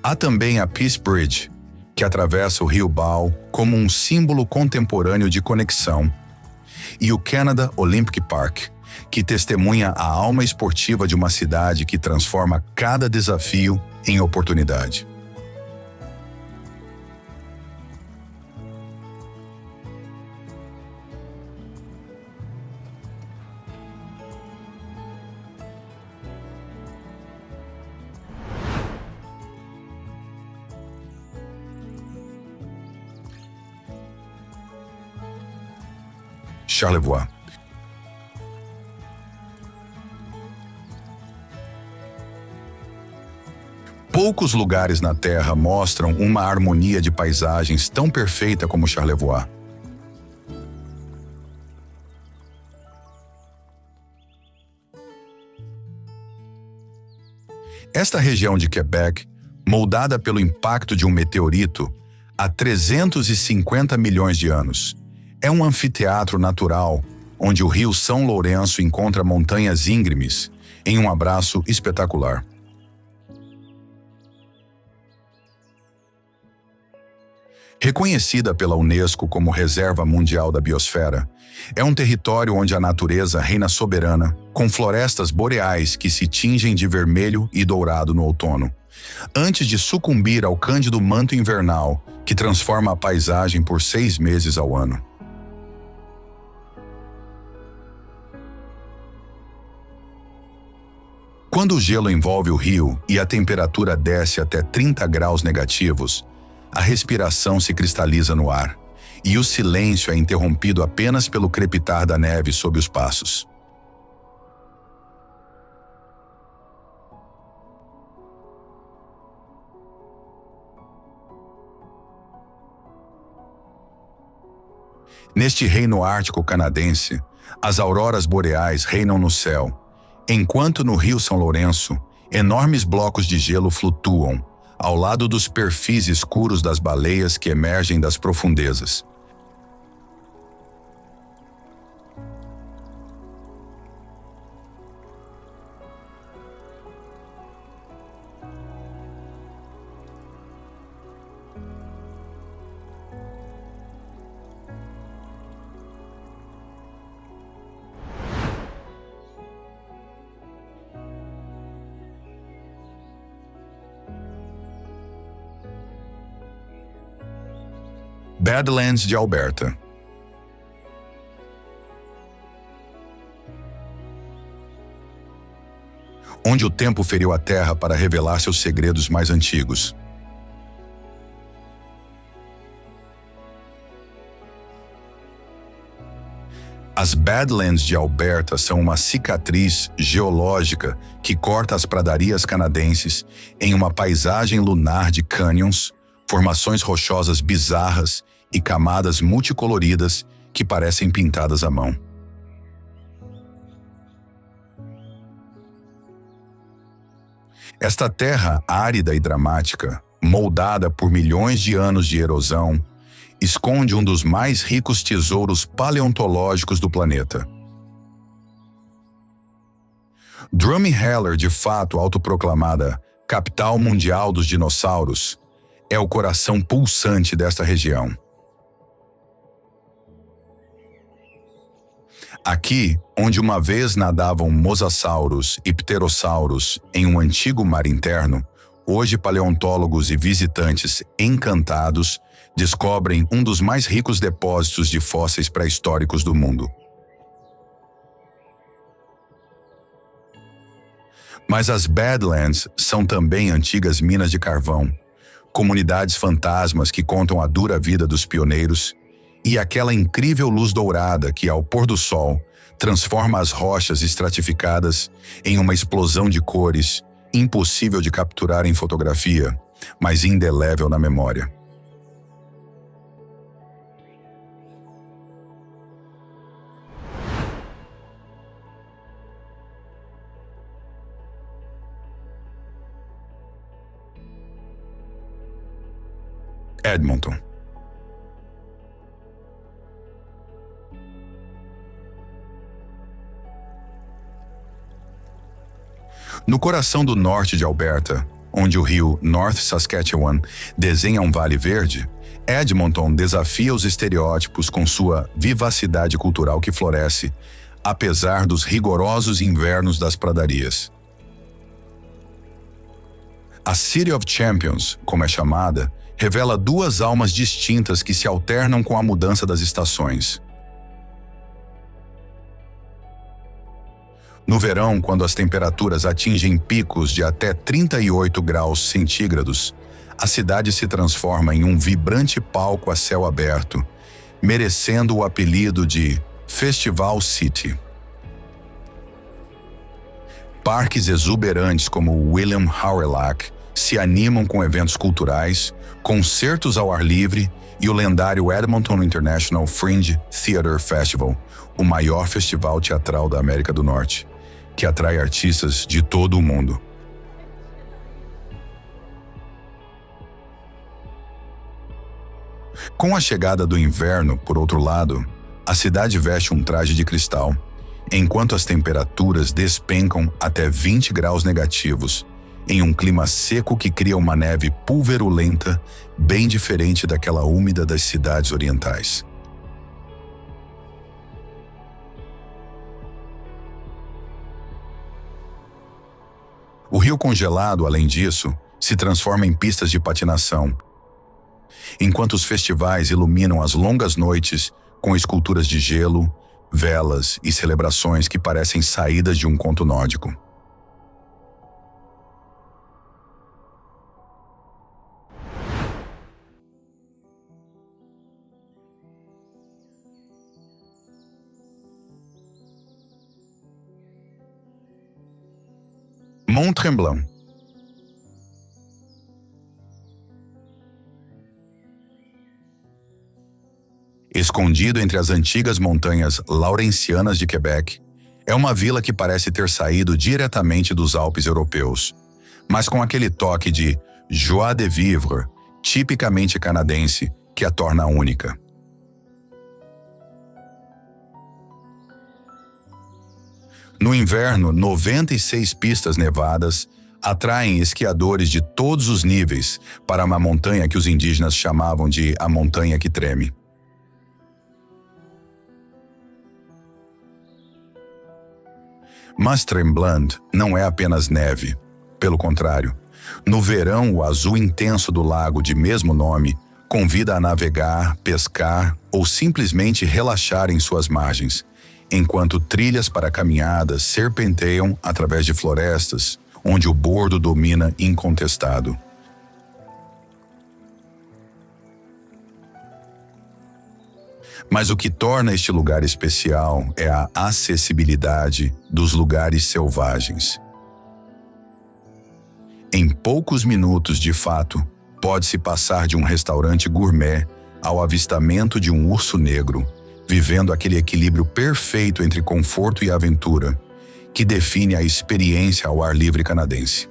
Há também a Peace Bridge, que atravessa o rio Bow como um símbolo contemporâneo de conexão, e o Canada Olympic Park, que testemunha a alma esportiva de uma cidade que transforma cada desafio em oportunidade. Charlevoix. Poucos lugares na Terra mostram uma harmonia de paisagens tão perfeita como Charlevoix. Esta região de Quebec, moldada pelo impacto de um meteorito há 350 milhões de anos, é um anfiteatro natural onde o rio São Lourenço encontra montanhas íngremes em um abraço espetacular. Reconhecida pela Unesco como Reserva Mundial da Biosfera, é um território onde a natureza reina soberana, com florestas boreais que se tingem de vermelho e dourado no outono, antes de sucumbir ao cândido manto invernal que transforma a paisagem por 6 meses ao ano. Quando o gelo envolve o rio e a temperatura desce até 30 graus negativos, a respiração se cristaliza no ar, e o silêncio é interrompido apenas pelo crepitar da neve sob os passos. Neste reino ártico canadense, as auroras boreais reinam no céu, enquanto no Rio São Lourenço, enormes blocos de gelo flutuam, ao lado dos perfis escuros das baleias que emergem das profundezas. Badlands de Alberta. Onde o tempo feriu a terra para revelar seus segredos mais antigos. As Badlands de Alberta são uma cicatriz geológica que corta as pradarias canadenses em uma paisagem lunar de cânions, formações rochosas bizarras e camadas multicoloridas que parecem pintadas à mão. Esta terra árida e dramática, moldada por milhões de anos de erosão, esconde um dos mais ricos tesouros paleontológicos do planeta. Drumheller, de fato autoproclamada capital mundial dos dinossauros, é o coração pulsante desta região. Aqui, onde uma vez nadavam mosasauros e pterossauros em um antigo mar interno, hoje paleontólogos e visitantes encantados descobrem um dos mais ricos depósitos de fósseis pré-históricos do mundo. Mas as Badlands são também antigas minas de carvão, comunidades fantasmas que contam a dura vida dos pioneiros e aquela incrível luz dourada que, ao pôr do sol, transforma as rochas estratificadas em uma explosão de cores impossível de capturar em fotografia, mas indelével na memória. Edmonton. No coração do norte de Alberta, onde o rio North Saskatchewan desenha um vale verde, Edmonton desafia os estereótipos com sua vivacidade cultural que floresce, apesar dos rigorosos invernos das pradarias. A City of Champions, como é chamada, revela duas almas distintas que se alternam com a mudança das estações. No verão, quando as temperaturas atingem picos de até 38 graus centígrados, a cidade se transforma em um vibrante palco a céu aberto, merecendo o apelido de Festival City. Parques exuberantes como o William Howrelak se animam com eventos culturais, concertos ao ar livre e o lendário Edmonton International Fringe Theatre Festival, o maior festival teatral da América do Norte, que atrai artistas de todo o mundo. Com a chegada do inverno, por outro lado, a cidade veste um traje de cristal, enquanto as temperaturas despencam até 20 graus negativos, em um clima seco que cria uma neve pulverulenta, bem diferente daquela úmida das cidades orientais. O rio congelado, além disso, se transforma em pistas de patinação, enquanto os festivais iluminam as longas noites com esculturas de gelo, velas e celebrações que parecem saídas de um conto nórdico. Mont Tremblant. Escondido entre as antigas montanhas Laurentianas de Quebec, é uma vila que parece ter saído diretamente dos Alpes europeus, mas com aquele toque de joie de vivre, tipicamente canadense, que a torna única. No inverno, 96 pistas nevadas atraem esquiadores de todos os níveis para uma montanha que os indígenas chamavam de a Montanha que Treme. Mas Tremblant não é apenas neve. Pelo contrário, no verão, o azul intenso do lago de mesmo nome convida a navegar, pescar ou simplesmente relaxar em suas margens, enquanto trilhas para caminhadas serpenteiam através de florestas, onde o bordo domina incontestado. Mas o que torna este lugar especial é a acessibilidade dos lugares selvagens. Em poucos minutos, de fato, pode-se passar de um restaurante gourmet ao avistamento de um urso negro, vivendo aquele equilíbrio perfeito entre conforto e aventura, que define a experiência ao ar livre canadense.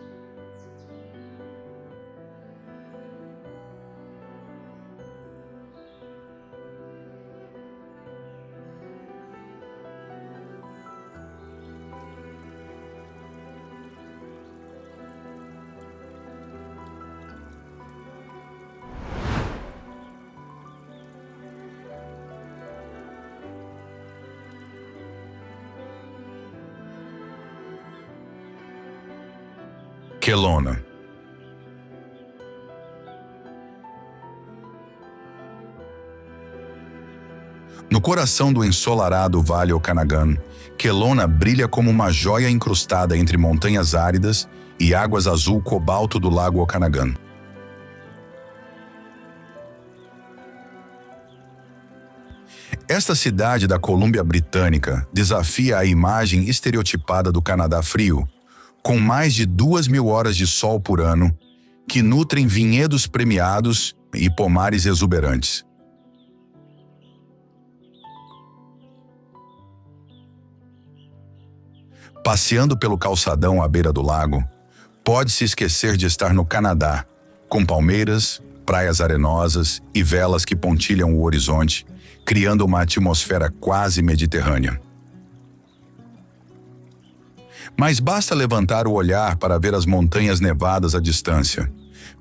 Kelowna. No coração do ensolarado Vale Okanagan, Kelowna brilha como uma joia incrustada entre montanhas áridas e águas azul cobalto do lago Okanagan. Esta cidade da Colômbia Britânica desafia a imagem estereotipada do Canadá frio, com mais de 2.000 horas de sol por ano, que nutrem vinhedos premiados e pomares exuberantes. Passeando pelo calçadão à beira do lago, pode-se esquecer de estar no Canadá, com palmeiras, praias arenosas e velas que pontilham o horizonte, criando uma atmosfera quase mediterrânea. Mas basta levantar o olhar para ver as montanhas nevadas à distância.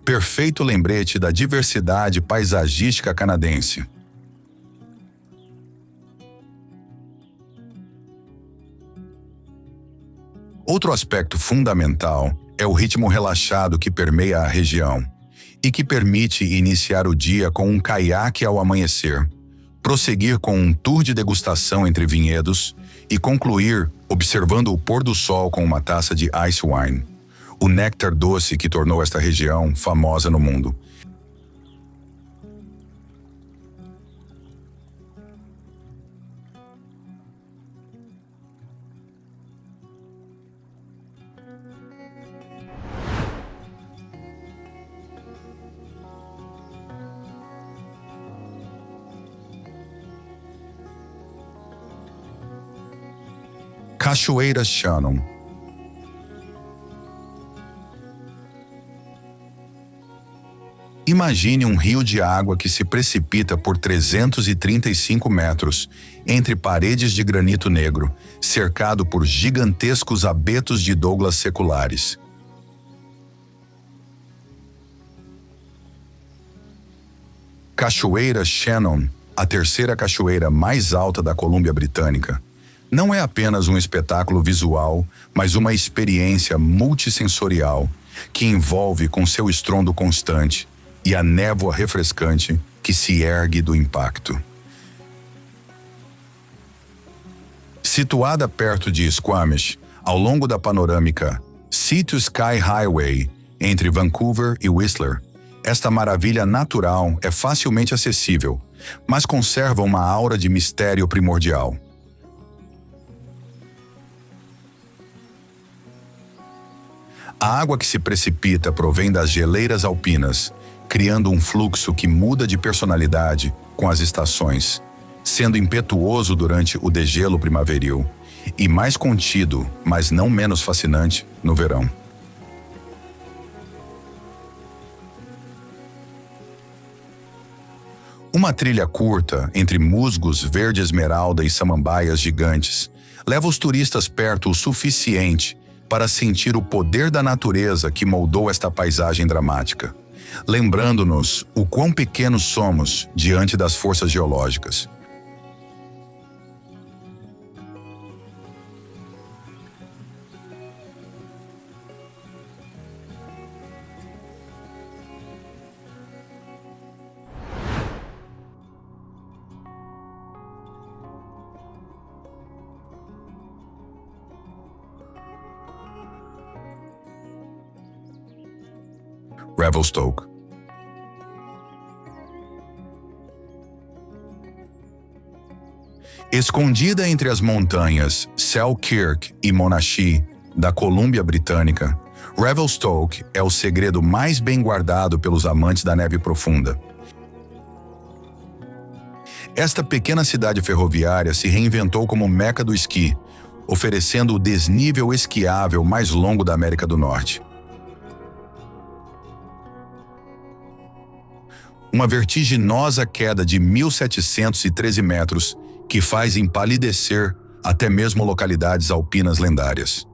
Perfeito lembrete da diversidade paisagística canadense. Outro aspecto fundamental é o ritmo relaxado que permeia a região e que permite iniciar o dia com um caiaque ao amanhecer, prosseguir com um tour de degustação entre vinhedos e concluir observando o pôr do sol com uma taça de ice wine, o néctar doce que tornou esta região famosa no mundo. Cachoeira Shannon. Imagine um rio de água que se precipita por 335 metros, entre paredes de granito negro, cercado por gigantescos abetos de Douglas seculares. Cachoeira Shannon, a terceira cachoeira mais alta da Colômbia Britânica, não é apenas um espetáculo visual, mas uma experiência multissensorial que envolve com seu estrondo constante e a névoa refrescante que se ergue do impacto. Situada perto de Squamish, ao longo da panorâmica Sea to Sky Highway, entre Vancouver e Whistler, esta maravilha natural é facilmente acessível, mas conserva uma aura de mistério primordial. A água que se precipita provém das geleiras alpinas, criando um fluxo que muda de personalidade com as estações, sendo impetuoso durante o degelo primaveril e mais contido, mas não menos fascinante, no verão. Uma trilha curta entre musgos verde esmeralda e samambaias gigantes leva os turistas perto o suficiente para sentir o poder da natureza que moldou esta paisagem dramática, lembrando-nos o quão pequenos somos diante das forças geológicas. Revelstoke. Escondida entre as montanhas Selkirk e Monashi da Colômbia Britânica, Revelstoke é o segredo mais bem guardado pelos amantes da neve profunda. Esta pequena cidade ferroviária se reinventou como meca do esqui, oferecendo o desnível esquiável mais longo da América do Norte. Uma vertiginosa queda de 1.713 metros que faz empalidecer até mesmo localidades alpinas lendárias.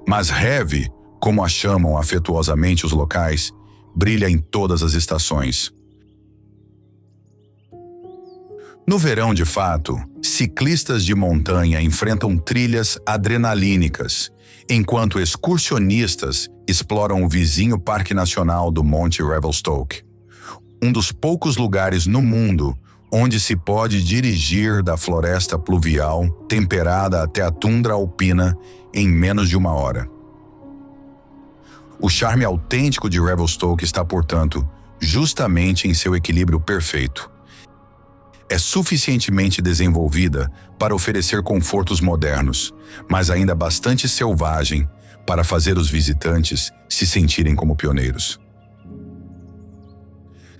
Mas Heavy, como a chamam afetuosamente os locais, brilha em todas as estações. No verão, de fato, ciclistas de montanha enfrentam trilhas adrenalínicas, enquanto excursionistas exploram o vizinho Parque Nacional do Monte Revelstoke, um dos poucos lugares no mundo onde se pode dirigir da floresta pluvial temperada até a tundra alpina em menos de 1 hora. O charme autêntico de Revelstoke está, portanto, justamente em seu equilíbrio perfeito. É suficientemente desenvolvida para oferecer confortos modernos, mas ainda bastante selvagem para fazer os visitantes se sentirem como pioneiros.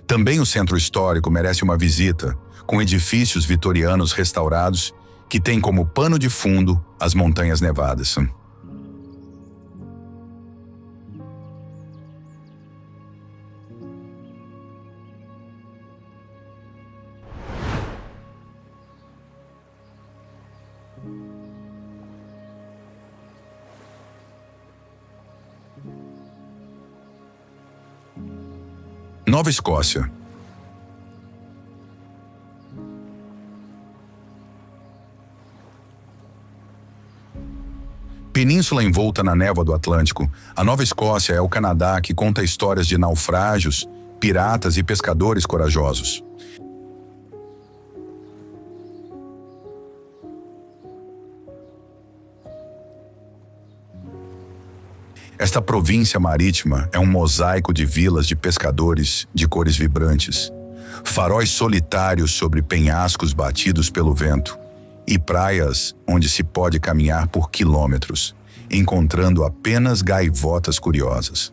Também o centro histórico merece uma visita, com edifícios vitorianos restaurados que têm como pano de fundo as Montanhas Nevadas. Nova Escócia. Península envolta na névoa do Atlântico, a Nova Escócia é o Canadá que conta histórias de naufrágios, piratas e pescadores corajosos. Esta província marítima é um mosaico de vilas de pescadores de cores vibrantes, faróis solitários sobre penhascos batidos pelo vento e praias onde se pode caminhar por quilômetros, encontrando apenas gaivotas curiosas.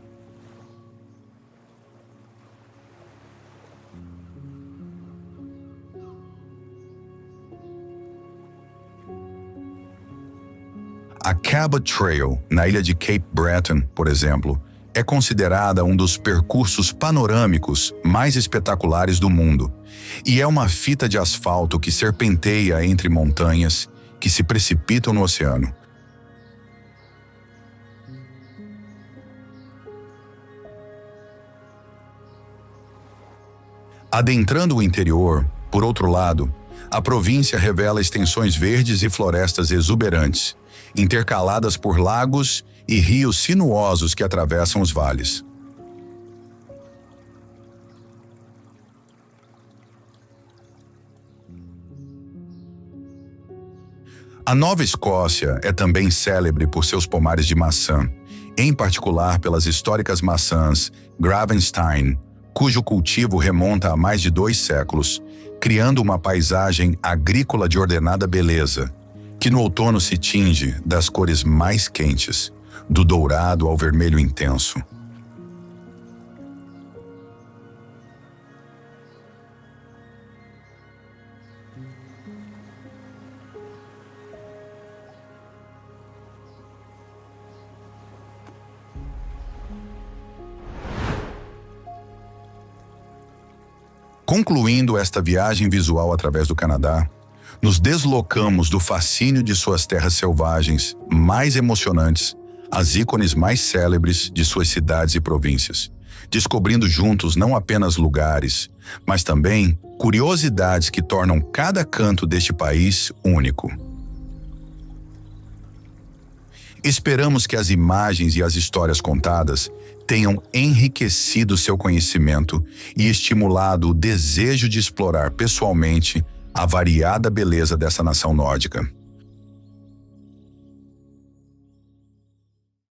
A Cabot Trail, na ilha de Cape Breton, por exemplo, é considerada um dos percursos panorâmicos mais espetaculares do mundo e é uma fita de asfalto que serpenteia entre montanhas que se precipitam no oceano. Adentrando o interior, por outro lado, a província revela extensões verdes e florestas exuberantes, intercaladas por lagos e rios sinuosos que atravessam os vales. A Nova Escócia é também célebre por seus pomares de maçã, em particular pelas históricas maçãs Gravenstein, cujo cultivo remonta a mais de 2 séculos, criando uma paisagem agrícola de ordenada beleza, que no outono se tinge das cores mais quentes, do dourado ao vermelho intenso. Concluindo esta viagem visual através do Canadá, nos deslocamos do fascínio de suas terras selvagens mais emocionantes às ícones mais célebres de suas cidades e províncias, descobrindo juntos não apenas lugares, mas também curiosidades que tornam cada canto deste país único. Esperamos que as imagens e as histórias contadas tenham enriquecido seu conhecimento e estimulado o desejo de explorar pessoalmente a variada beleza dessa nação nórdica.